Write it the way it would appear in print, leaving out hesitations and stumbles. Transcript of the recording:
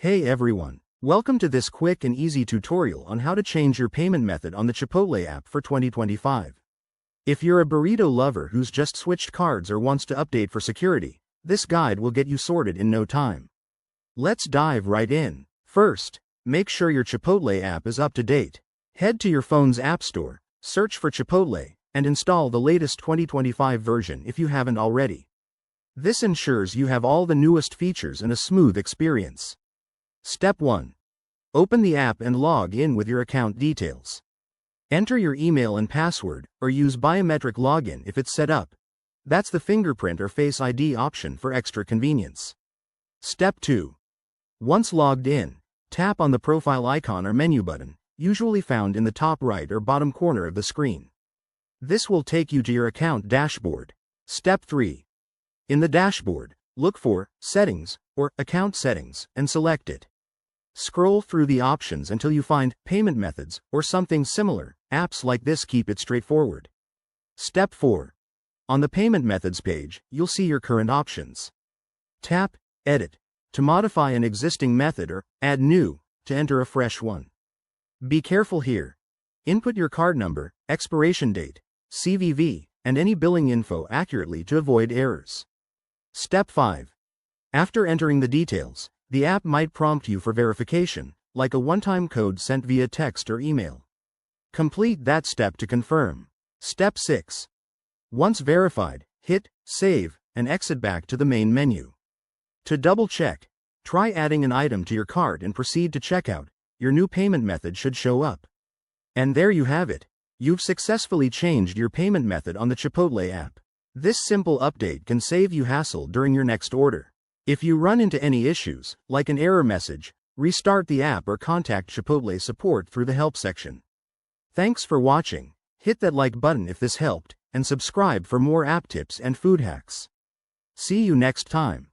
Hey everyone, welcome to this quick and easy tutorial on how to change your payment method on the Chipotle app for 2025. If you're a burrito lover who's just switched cards or wants to update for security, this guide will get you sorted in no time. Let's dive right in. First, make sure your Chipotle app is up to date. Head to your phone's app store, search for Chipotle, and install the latest 2025 version if you haven't already. This ensures you have all the newest features and a smooth experience. Step 1. Open the app and log in with your account details. Enter your email and password, or use biometric login if it's set up. That's the fingerprint or Face ID option for extra convenience. Step 2. Once logged in, tap on the profile icon or menu button, usually found in the top right or bottom corner of the screen. This will take you to your account dashboard. Step 3. In the dashboard, look for Settings or Account Settings and select it. Scroll through the options until you find Payment Methods or something similar. Apps like this keep it straightforward. Step 4. On the Payment Methods page, you'll see your current options. Tap Edit to modify an existing method or add new to enter a fresh one. Be careful here. Input your card number, expiration date, CVV, and any billing info accurately to avoid errors. Step 5. After entering the details, the app might prompt you for verification, like a one-time code sent via text or email. Complete that step to confirm. Step 6. Once verified, hit Save and exit back to the main menu. To double-check, try adding an item to your cart and proceed to checkout. Your new payment method should show up. And there you have it. You've successfully changed your payment method on the Chipotle app. This simple update can save you hassle during your next order. If you run into any issues, like an error message, restart the app or contact Chipotle support through the help section. Thanks for watching. Hit that like button if this helped, and subscribe for more app tips and food hacks. See you next time.